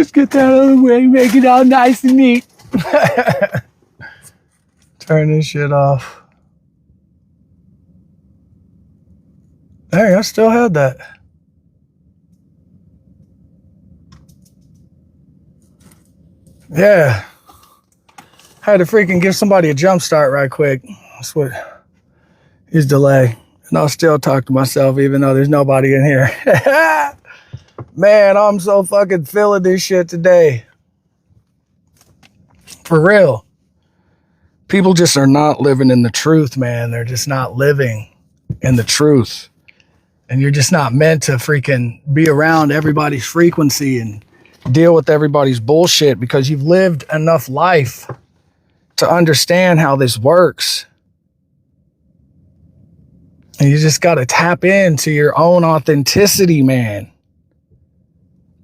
Just get that out of the way, make it all nice and neat. Turn this shit off. Dang, I still had that. Yeah. Had to freaking give somebody a jump start right quick. That's what is delay. And I'll still talk to myself even though there's nobody in here. Man, I'm so fucking feeling this shit today. For real. People just are not living in the truth, man. They're just not living in the truth. And you're just not meant to freaking be around everybody's frequency and deal with everybody's bullshit because you've lived enough life to understand how this works. And you just got to tap into your own authenticity, man.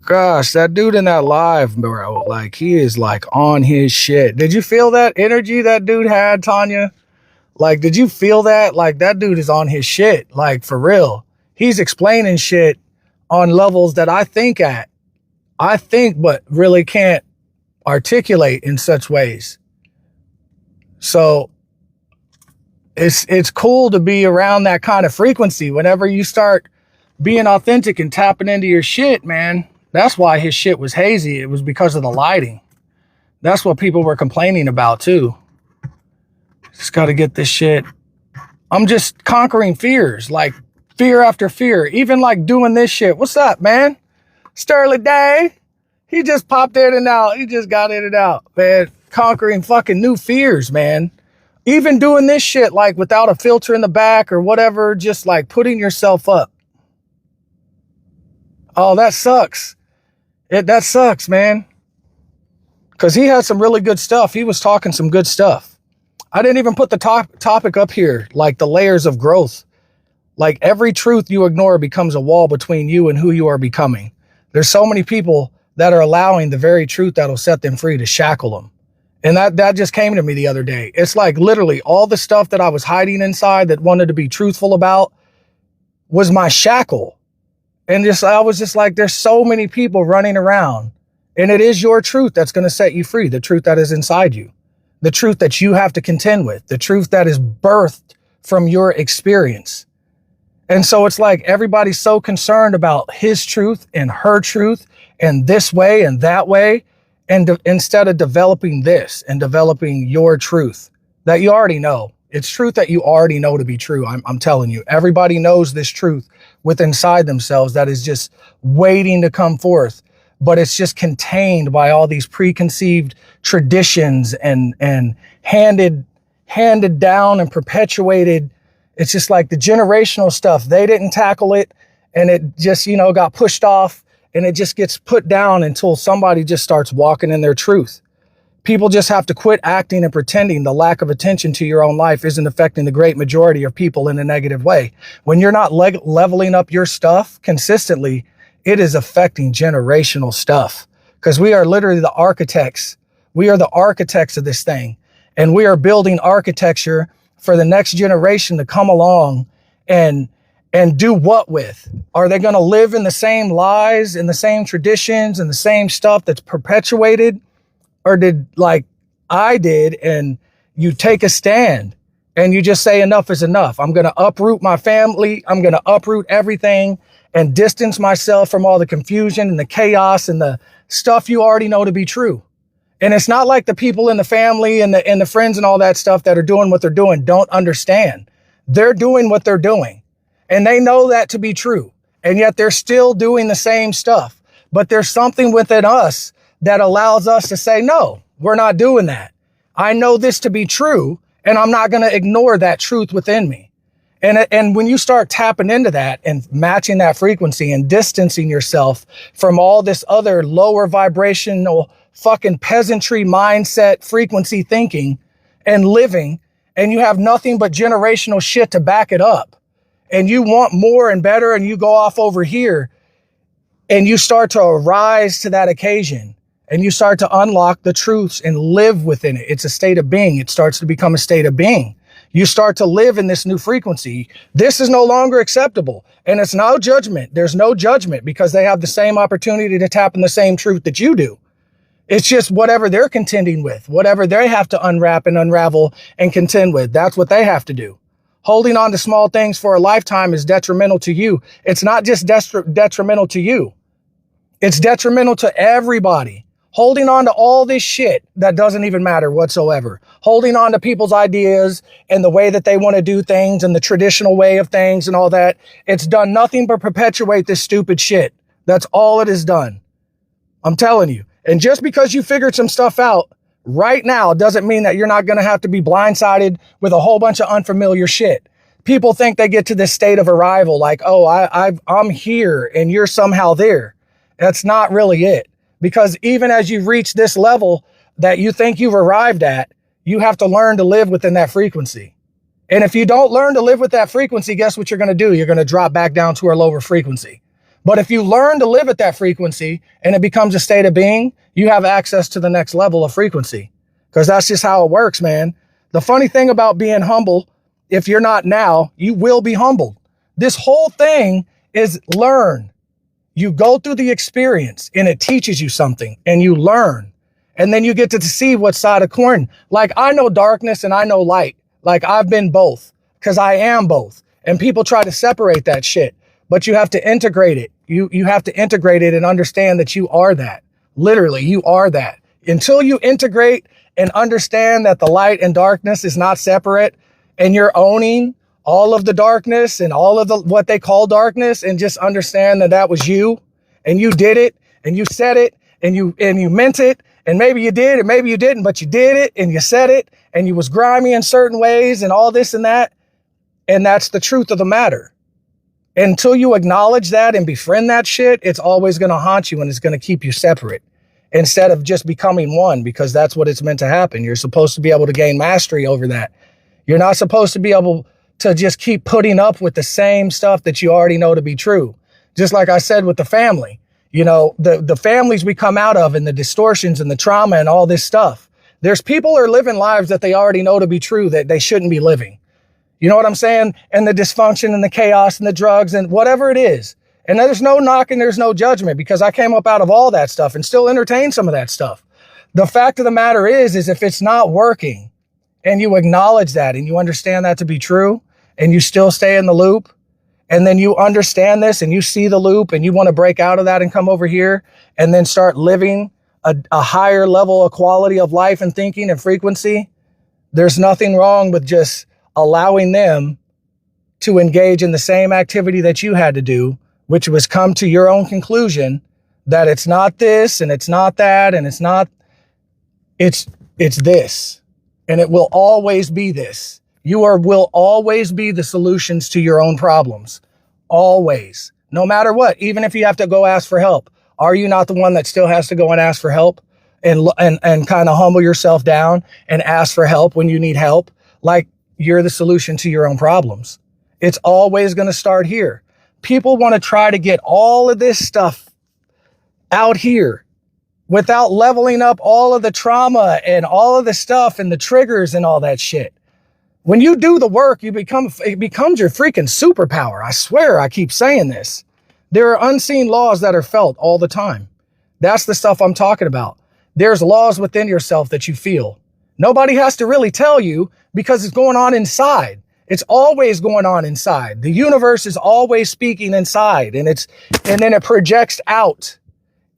Gosh, that dude in that live, bro, like he is like on his shit. Did you feel that energy that dude had, Tanya? Like, did you feel that? Like, that dude is on his shit, like for real. He's explaining shit on levels that I think, but really can't articulate in such ways. So it's cool to be around that kind of frequency. Whenever you start being authentic and tapping into your shit, man, that's why his shit was hazy. It was because of the lighting. That's what people were complaining about too. Just got to get this shit. I'm just conquering fears, like fear after fear, even like doing this shit. What's up, man? Sterling Day. He just popped in and out. He just got in and out, man. Conquering fucking new fears, man. Even doing this shit like without a filter in the back or whatever, just like putting yourself up. Oh, that sucks. That sucks, man. Because he had some really good stuff. He was talking some good stuff. I didn't even put the topic up here, like the layers of growth. Like every truth you ignore becomes a wall between you and who you are becoming. There's so many people that are allowing the very truth that'll set them free to shackle them. And that just came to me the other day. It's like literally all the stuff that I was hiding inside that wanted to be truthful about was my shackle. And I was just like, there's so many people running around, and it is your truth that's going to set you free. The truth that is inside you, the truth that you have to contend with, the truth that is birthed from your experience. And so it's like everybody's so concerned about his truth and her truth and this way and that way. And instead of developing this and developing your truth that you already know, it's truth that you already know to be true. I'm telling you, everybody knows this truth within inside themselves that is just waiting to come forth, but it's just contained by all these preconceived traditions and handed down and perpetuated. It's just like the generational stuff. They didn't tackle it, and it just, got pushed off, and it just gets put down until somebody just starts walking in their truth. People just have to quit acting and pretending the lack of attention to your own life isn't affecting the great majority of people in a negative way. When you're not leveling up your stuff consistently, it is affecting generational stuff, because we are literally the architects. We are the architects of this thing, and we are building architecture for the next generation to come along and do what with? Are they going to live in the same lies and the same traditions and the same stuff that's perpetuated? Or did, like I did, and you take a stand and you just say enough is enough. I'm going to uproot my family. I'm going to uproot everything and distance myself from all the confusion and the chaos and the stuff you already know to be true. And it's not like the people in the family and the friends and all that stuff that are doing what they're doing don't understand. They're doing what they're doing, and they know that to be true. And yet they're still doing the same stuff. But there's something within us that allows us to say, no, we're not doing that. I know this to be true, and I'm not going to ignore that truth within me. And when you start tapping into that and matching that frequency and distancing yourself from all this other lower vibrational fucking peasantry mindset frequency thinking and living, and you have nothing but generational shit to back it up, and you want more and better, and you go off over here and you start to arise to that occasion, and you start to unlock the truths and live within it. It's a state of being. It starts to become a state of being. You start to live in this new frequency. This is no longer acceptable. And it's no judgment. There's no judgment because they have the same opportunity to tap in the same truth that you do. It's just whatever they're contending with, whatever they have to unwrap and unravel and contend with. That's what they have to do. Holding on to small things for a lifetime is detrimental to you. It's not just detrimental to you. It's detrimental to everybody. Holding on to all this shit that doesn't even matter whatsoever. Holding on to people's ideas and the way that they want to do things and the traditional way of things and all that. It's done nothing but perpetuate this stupid shit. That's all it has done. I'm telling you. And just because you figured some stuff out right now doesn't mean that you're not going to have to be blindsided with a whole bunch of unfamiliar shit. People think they get to this state of arrival like, oh, I'm here and you're somehow there. That's not really it. Because even as you reach this level that you think you've arrived at, you have to learn to live within that frequency. And if you don't learn to live with that frequency, guess what you're going to do? You're going to drop back down to a lower frequency. But if you learn to live at that frequency and it becomes a state of being, you have access to the next level of frequency. Because that's just how it works, man. The funny thing about being humble, if you're not now, you will be humbled. This whole thing is learn. You go through the experience and it teaches you something and you learn. And then you get to see what side of coin. Like I know darkness and I know light. Like I've been both because I am both. And people try to separate that shit, but you have to integrate it. You have to integrate it and understand that you are that. Literally, you are that. Until you integrate and understand that the light and darkness is not separate and you're owning all of the darkness and all of the what they call darkness and just understand that that was you and you did it and you said it and you meant it and maybe you did and maybe you didn't, but you did it and you said it and you was grimy in certain ways and all this and that. And that's the truth of the matter. Until you acknowledge that and befriend that shit, it's always going to haunt you and it's going to keep you separate instead of just becoming one, because that's what it's meant to happen. You're supposed to be able to gain mastery over that. You're not supposed to be able to just keep putting up with the same stuff that you already know to be true. Just like I said with the family, you know, the families we come out of and the distortions and the trauma and all this stuff. There's people who are living lives that they already know to be true that they shouldn't be living. You know what I'm saying? And the dysfunction and the chaos and the drugs and whatever it is. And there's no knocking, there's no judgment because I came up out of all that stuff and still entertain some of that stuff. The fact of the matter is if it's not working and you acknowledge that and you understand that to be true and you still stay in the loop and then you understand this and you see the loop and you want to break out of that and come over here and then start living a higher level of quality of life and thinking and frequency, there's nothing wrong with just allowing them to engage in the same activity that you had to do, which was come to your own conclusion that it's not this and it's not that and it's not, it's this. And it will always be this. Will always be the solutions to your own problems. Always. No matter what, even if you have to go ask for help. Are you not the one that still has to go and ask for help and kind of humble yourself down and ask for help when you need help? Like, you're the solution to your own problems. It's always going to start here. People want to try to get all of this stuff out here without leveling up all of the trauma and all of the stuff and the triggers and all that shit. When you do the work, it becomes your freaking superpower. I swear I keep saying this. There are unseen laws that are felt all the time. That's the stuff I'm talking about. There's laws within yourself that you feel. Nobody has to really tell you because it's going on inside. It's always going on inside. The universe is always speaking inside and then it projects out.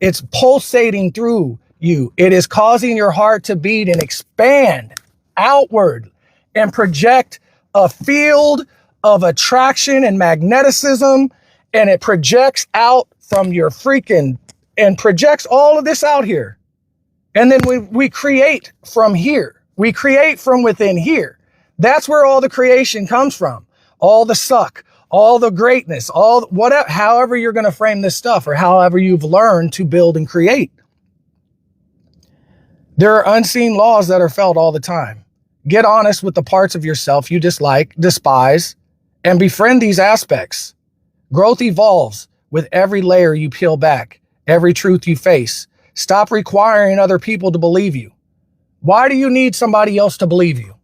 It's pulsating through you. It is causing your heart to beat and expand outward and project a field of attraction and magneticism. And it projects out from your and projects all of this out here. And then we create from here. We create from within here. That's where all the creation comes from. All the suck, all the greatness, however you're going to frame this stuff or however you've learned to build and create. There are unseen laws that are felt all the time. Get honest with the parts of yourself you dislike, despise, and befriend these aspects. Growth evolves with every layer you peel back, every truth you face. Stop requiring other people to believe you. Why do you need somebody else to believe you?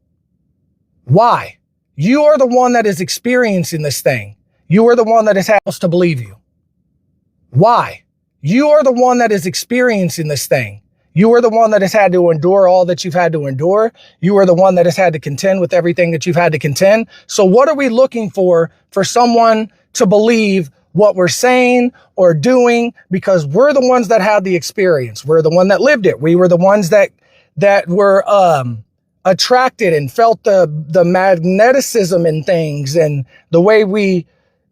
Why? You are the one that is experiencing this thing. You are the one that has had us to believe you. Why? You are the one that is experiencing this thing. You are the one that has had to endure all that you've had to endure. You are the one that has had to contend with everything that you've had to contend. So what are we looking for someone to believe what we're saying or doing? Because we're the ones that had the experience. We're the one that lived it. We were the ones that were attracted and felt the magneticism in things and the way we,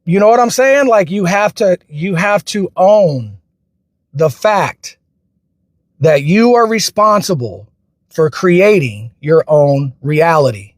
you know what I'm saying? Like you have to own the fact that you are responsible for creating your own reality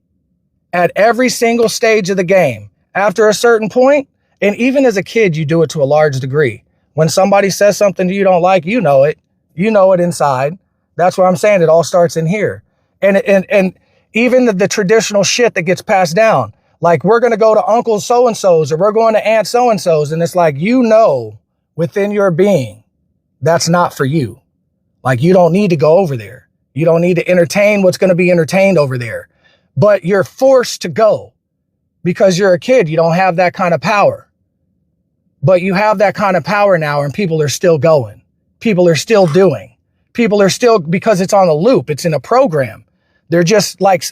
at every single stage of the game. After a certain point, and even as a kid, you do it to a large degree. When somebody says something you don't like, you know it inside. That's what I'm saying. It all starts in here. And even the traditional shit that gets passed down, like we're going to go to Uncle so-and-so's or we're going to Aunt so-and-so's. And it's like, within your being, that's not for you. Like you don't need to go over there. You don't need to entertain what's going to be entertained over there, but you're forced to go because you're a kid. You don't have that kind of power, but you have that kind of power now and people are still going. People are still doing. People are still, because it's on a loop. It's in a program. They're just like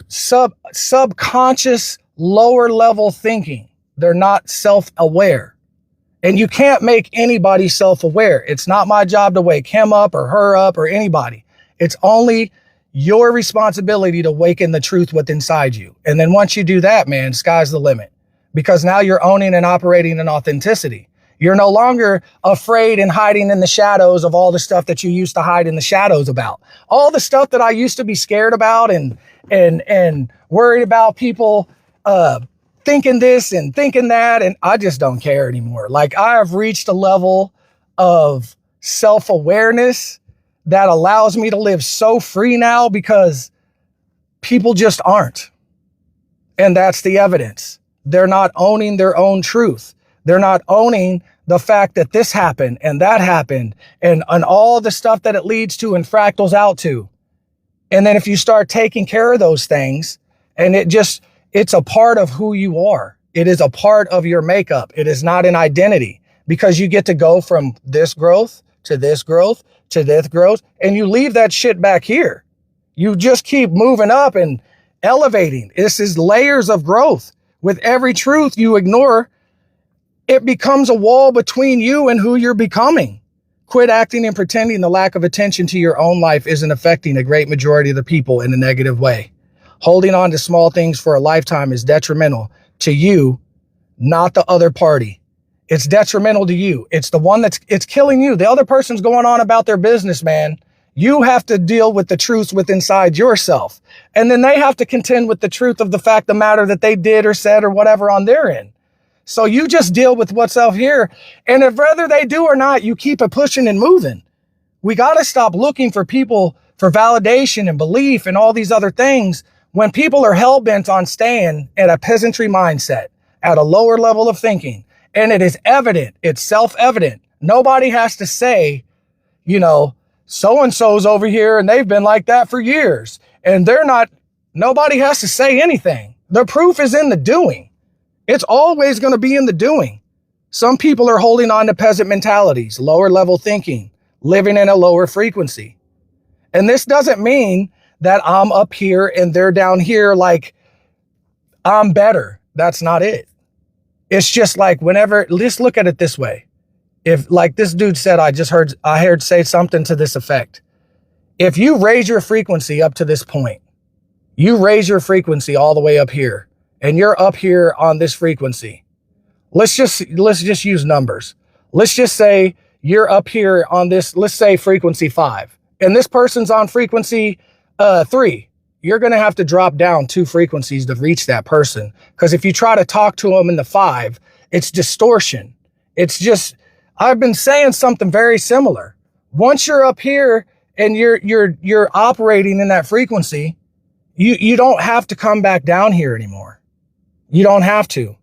subconscious, lower level thinking. They're not self-aware. And you can't make anybody self-aware. It's not my job to wake him up or her up or anybody. It's only your responsibility to awaken the truth within inside you. And then once you do that, man, sky's the limit. Because now you're owning and operating in authenticity. You're no longer afraid and hiding in the shadows of all the stuff that you used to hide in the shadows about. All the stuff that I used to be scared about and worried about people thinking this and thinking that, and I just don't care anymore. Like I have reached a level of self-awareness that allows me to live so free now because people just aren't. And that's the evidence. They're not owning their own truth. They're not owning the fact that this happened and that happened and all the stuff that it leads to and fractals out to. And then if you start taking care of those things and it's a part of who you are. It is a part of your makeup. It is not an identity because you get to go from this growth to this growth to this growth and you leave that shit back here. You just keep moving up and elevating. This is layers of growth. With every truth you ignore, it becomes a wall between you and who you're becoming. Quit acting and pretending the lack of attention to your own life isn't affecting a great majority of the people in a negative way. Holding on to small things for a lifetime is detrimental to you, not the other party. It's detrimental to you. It's the one it's killing you. The other person's going on about their business, man. You have to deal with the truth within inside yourself. And then they have to contend with the truth of the fact of the matter that they did or said or whatever on their end. So you just deal with what's out here. And if whether they do or not, you keep it pushing and moving. We got to stop looking for people for validation and belief and all these other things when people are hell-bent on staying at a peasantry mindset, at a lower level of thinking. And it is evident. It's self-evident. Nobody has to say, so-and-so's over here and they've been like that for years. And nobody has to say anything. The proof is in the doing. It's always going to be in the doing. Some people are holding on to peasant mentalities, lower level thinking, living in a lower frequency. And this doesn't mean that I'm up here and they're down here like I'm better. That's not it. It's just like let's look at it this way. If like this dude said, I heard say something to this effect. If you raise your frequency up to this point, you raise your frequency all the way up here and you're up here on this frequency. Let's just use numbers. Let's just say you're up here on this, let's say frequency 5 and this person's on frequency 3. You're going to have to drop down 2 frequencies to reach that person. Because if you try to talk to them in the 5, it's distortion. It's just, I've been saying something very similar. Once you're up here and you're operating in that frequency, you don't have to come back down here anymore. You don't have to.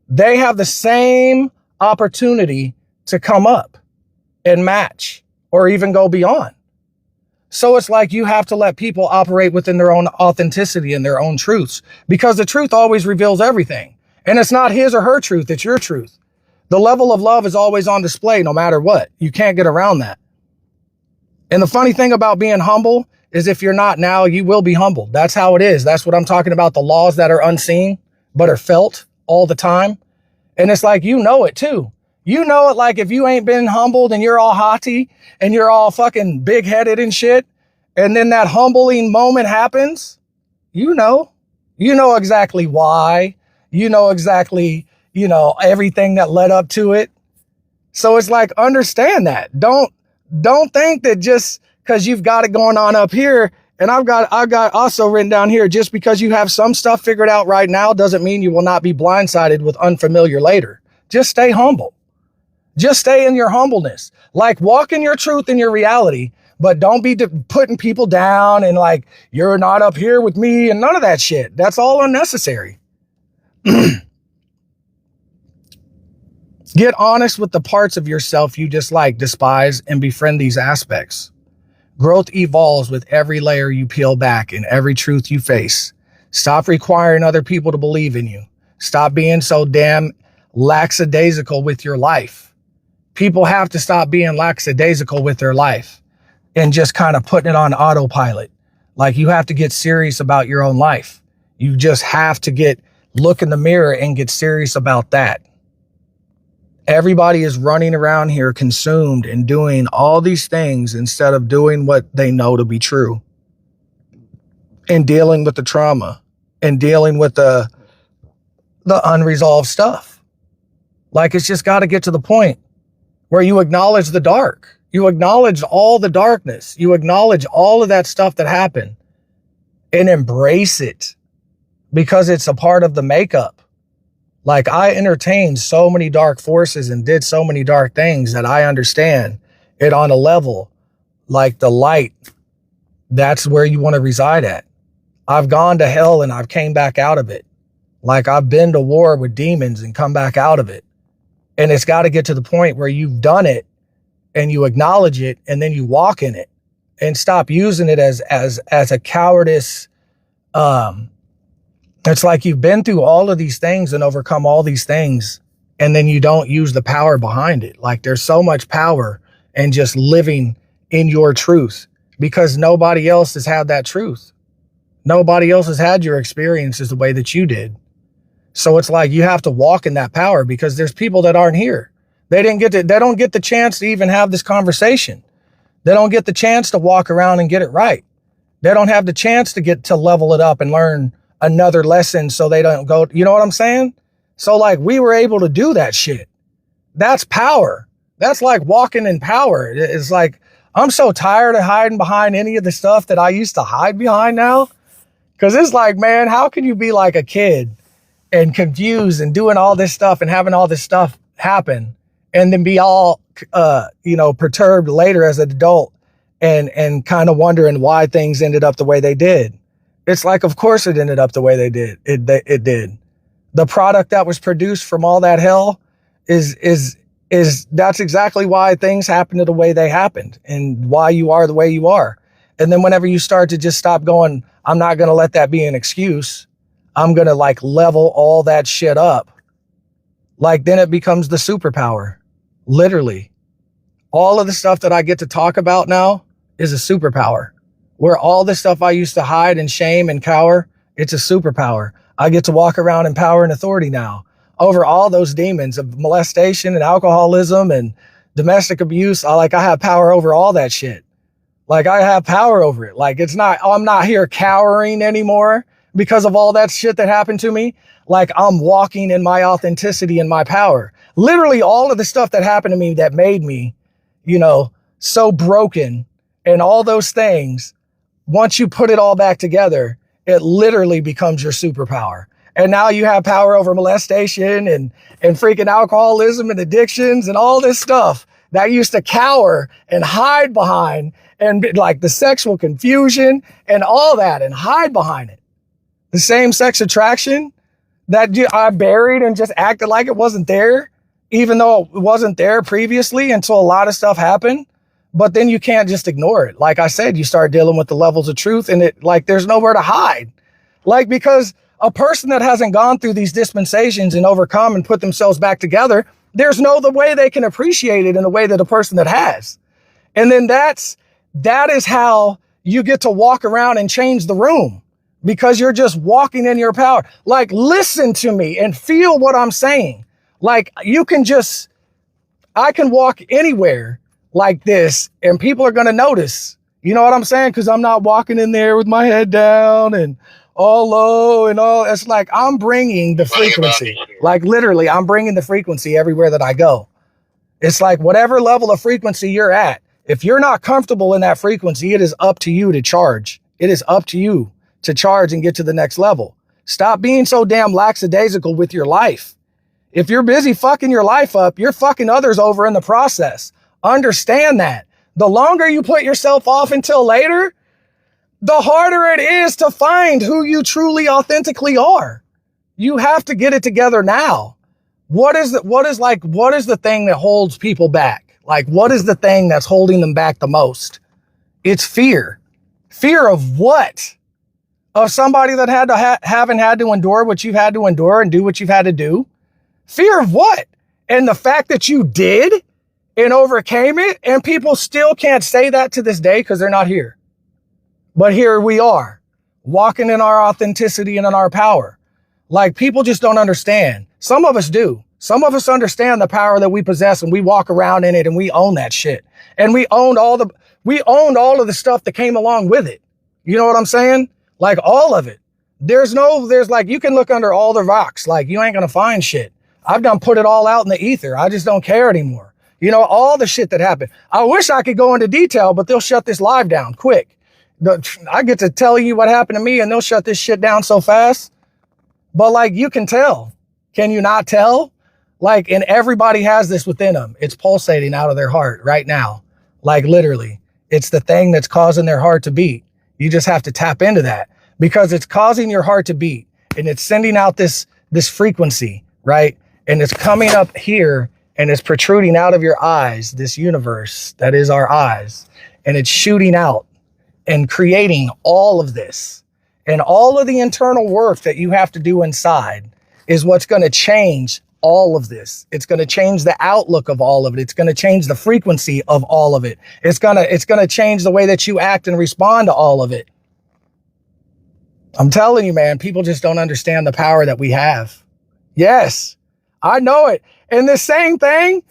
They have the same opportunity to come up and match or even go beyond. So it's like you have to let people operate within their own authenticity and their own truths, because the truth always reveals everything. And it's not his or her truth, it's your truth. The level of love is always on display no matter what. You can't get around that. And the funny thing about being humble is if you're not now, you will be humbled. That's how it is. That's what I'm talking about. The laws that are unseen, but are felt all the time. And it's like, you know it too. You know it, like if you ain't been humbled and you're all haughty and you're all fucking big headed and shit. And then that humbling moment happens, you know exactly why, you know exactly, everything that led up to it. So it's like, understand that. Don't think that just because you've got it going on up here, and I've got also written down here, just because you have some stuff figured out right now doesn't mean you will not be blindsided with unfamiliar later. Just stay humble. Just stay in your humbleness. Like, walk in your truth and your reality, but don't be putting people down and like, you're not up here with me and none of that shit. That's all unnecessary. Get honest with the parts of yourself you dislike, despise, and befriend these aspects. Growth evolves with every layer you peel back and every truth you face. Stop requiring other people to believe in you. Stop being so damn lackadaisical with your life. People have to stop being lackadaisical with their life and just kind of putting it on autopilot. Like, you have to get serious about your own life. You just have to look in the mirror and get serious about that. Everybody is running around here consumed and doing all these things instead of doing what they know to be true and dealing with the trauma and dealing with the unresolved stuff. Like, it's just got to get to the point where you acknowledge the dark. You acknowledge all the darkness. You acknowledge all of that stuff that happened and embrace it, because it's a part of the makeup. Like, I entertained so many dark forces and did so many dark things that I understand it on a level like the light. That's where you want to reside at. I've gone to hell and I've came back out of it. Like, I've been to war with demons and come back out of it. And it's got to get to the point where you've done it and you acknowledge it, and then you walk in it and stop using it as a cowardice. It's like you've been through all of these things and overcome all these things, and then you don't use the power behind it. Like, there's so much power in just living in your truth, because nobody else has had that truth. Nobody else has had your experiences the way that you did. So it's like you have to walk in that power, because there's people that aren't here. They don't get the chance to even have this conversation. They don't get the chance to walk around and get it right. They don't have the chance to get to level it up and learn another lesson, so they don't go, you know what I'm saying? So like, we were able to do that shit. That's power. That's like walking in power. It's like, I'm so tired of hiding behind any of the stuff that I used to hide behind now. Cause it's like, man, how can you be like a kid and confused and doing all this stuff and having all this stuff happen, and then be all, perturbed later as an adult and kind of wondering why things ended up the way they did. It's like, of course it ended up the way they did. It did. The product that was produced from all that hell is that's exactly why things happened the way they happened and why you are the way you are. And then whenever you start to just stop going, I'm not going to let that be an excuse. I'm going to like level all that shit up. Like, then it becomes the superpower. Literally. All of the stuff that I get to talk about now is a superpower. Where all the stuff I used to hide and shame and cower, it's a superpower. I get to walk around in power and authority now over all those demons of molestation and alcoholism and domestic abuse. I have power over all that shit. Like, I have power over it. Like, I'm not here cowering anymore because of all that shit that happened to me. Like, I'm walking in my authenticity and my power. Literally all of the stuff that happened to me that made me, so broken and all those things. Once you put it all back together, it literally becomes your superpower. And now you have power over molestation and freaking alcoholism and addictions and all this stuff that I used to cower and hide behind, and like the sexual confusion and all that, and hide behind it. The same sex attraction that I buried and just acted like it wasn't there, even though it wasn't there previously until a lot of stuff happened. But then you can't just ignore it. Like I said, you start dealing with the levels of truth, and it, like, there's nowhere to hide. Like, because a person that hasn't gone through these dispensations and overcome and put themselves back together, there's no the way they can appreciate it in a way that a person that has. And then that is how you get to walk around and change the room, because you're just walking in your power. Like, listen to me and feel what I'm saying. Like, I can walk anywhere like this and people are going to notice. You know what I'm saying? Because I'm not walking in there with my head down and all low and all. It's like I'm bringing the frequency. Like, literally, I'm bringing the frequency everywhere that I go. It's like whatever level of frequency you're at, if you're not comfortable in that frequency, it is up to you to charge. It is up to you to charge and get to the next level. Stop being so damn lackadaisical with your life. If you're busy fucking your life up, you're fucking others over in the process. Understand that. The longer you put yourself off until later, the harder it is to find who you truly authentically are. You have to get it together now. What is the thing that holds people back? Like, what is the thing that's holding them back the most? It's fear. Fear of what? Of somebody that haven't had to endure what you've had to endure and do what you've had to do? Fear of what? And the fact that you did and overcame it, and people still can't say that to this day because they're not here. But here we are, walking in our authenticity and in our power. Like, people just don't understand. Some of us do. Some of us understand the power that we possess, and we walk around in it and we own that shit. And we owned all of the stuff that came along with it. You know what I'm saying? Like, all of it. There's like, you can look under all the rocks. Like, you ain't going to find shit. I've done put it all out in the ether. I just don't care anymore. You know, all the shit that happened. I wish I could go into detail, but they'll shut this live down quick. I get to tell you what happened to me and they'll shut this shit down so fast. But like, you can tell. Can you not tell? Like, and everybody has this within them. It's pulsating out of their heart right now. Like, literally, it's the thing that's causing their heart to beat. You just have to tap into that, because it's causing your heart to beat and it's sending out this frequency, right? And it's coming up here and it's protruding out of your eyes, this universe that is our eyes, and it's shooting out and creating all of this. And all of the internal work that you have to do inside is what's going to change all of this. It's going to change the outlook of all of it. It's going to change the frequency of all of it. It's going to change the way that you act and respond to all of it. I'm telling you, man, people just don't understand the power that we have. Yes, I know it. And the same thing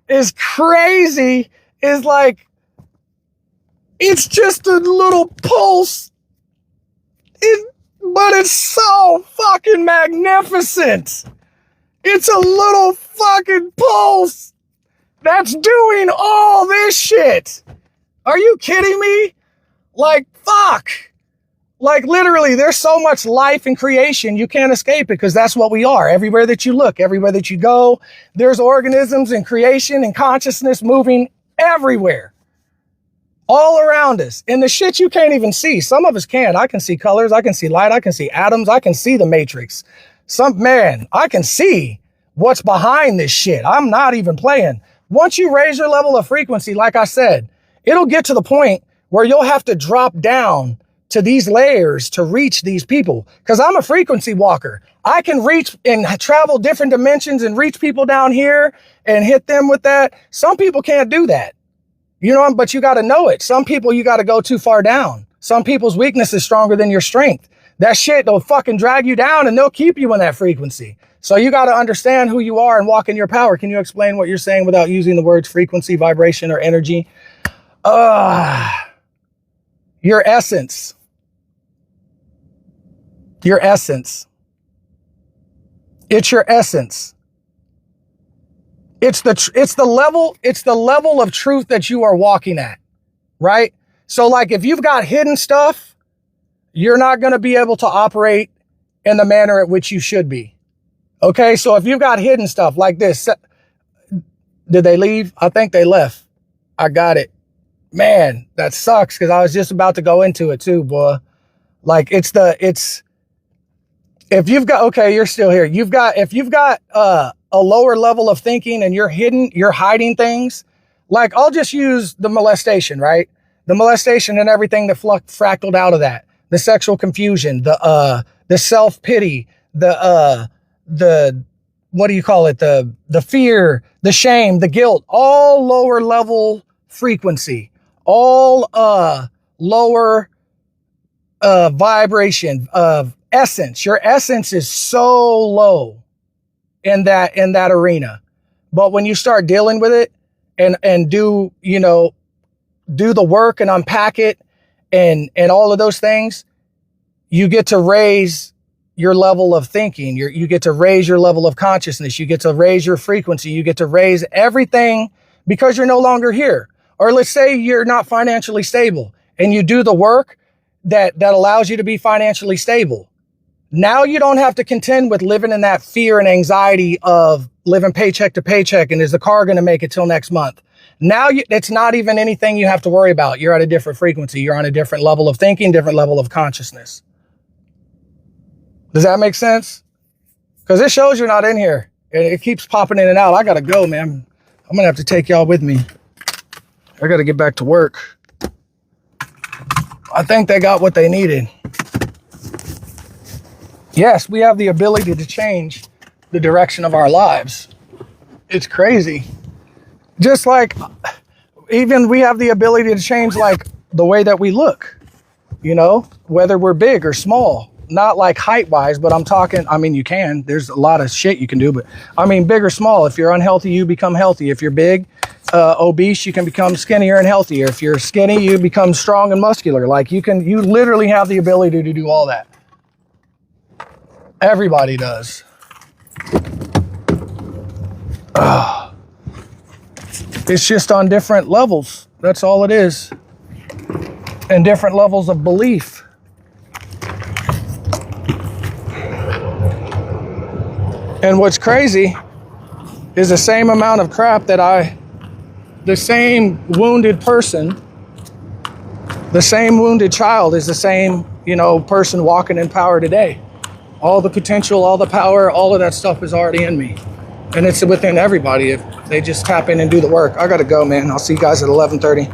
is crazy. Is like, it's just a little pulse. But it's so fucking magnificent. It's a little fucking pulse that's doing all this shit. Are you kidding me? Like, fuck. Like, literally, there's so much life and creation, you can't escape it, because that's what we are. Everywhere that you look, everywhere that you go, there's organisms and creation and consciousness moving everywhere. All around us. And the shit you can't even see. Some of us can. I can see colors. I can see light. I can see atoms. I can see the matrix. I can see what's behind this shit. I'm not even playing. Once you raise your level of frequency, like I said, it'll get to the point where you'll have to drop down to these layers to reach these people. Because I'm a frequency walker. I can reach and travel different dimensions and reach people down here and hit them with that. Some people can't do that. You know, but you got to know it. Some people, you got to go too far down. Some people's weakness is stronger than your strength. That shit, they'll fucking drag you down and they'll keep you in that frequency. So you got to understand who you are and walk in your power. Can you explain what you're saying without using the words frequency, vibration, or energy? Your essence. Your essence. It's your essence. It's the level of truth that you are walking at, right? So like, if you've got hidden stuff, you're not going to be able to operate in the manner at which you should be. Okay. So if you've got hidden stuff like this, did they leave? I think they left. I got it. Man, that sucks, because I was just about to go into it too, boy. Like, if you've got, okay, you're still here. If you've got a lower level of thinking and you're hiding things, like, I'll just use the molestation, right? The molestation and everything that fractaled out of that. The sexual confusion, the self-pity, the what do you call it? The fear, the shame, the guilt, all lower level frequency, all lower vibration of essence. Your essence is so low in that arena. But when you start dealing with it and do, you know, do the work and unpack it and all of those things, you get to raise your level of thinking. You get to raise your level of consciousness. You get to raise your frequency. You get to raise everything because you're no longer here. Or let's say you're not financially stable and you do the work that allows you to be financially stable. Now you don't have to contend with living in that fear and anxiety of living paycheck to paycheck. And is the car going to make it till next month? Now it's not even anything you have to worry about. You're at a different frequency. You're on a different level of thinking, different level of consciousness. Does that make sense? Because it shows you're not in here. It keeps popping in and out. I got to go, man. I'm going to have to take y'all with me. I got to get back to work. I think they got what they needed. Yes, we have the ability to change the direction of our lives. It's crazy. Just like even we have the ability to change like the way that we look, you know, whether we're big or small. Not like height wise, but I'm talking, I mean, you can, there's a lot of shit you can do, but I mean, big or small. If you're unhealthy, you become healthy. If you're big, obese, you can become skinnier and healthier. If you're skinny, you become strong and muscular. Like you literally have the ability to do all that. Everybody does. It's just on different levels. That's all it is. And different levels of belief. And what's crazy is the same amount of crap that the same wounded person, the same wounded child is the same, you know, person walking in power today. All the potential, all the power, all of that stuff is already in me. And it's within everybody if they just tap in and do the work. I gotta go, man. I'll see you guys at 11:30.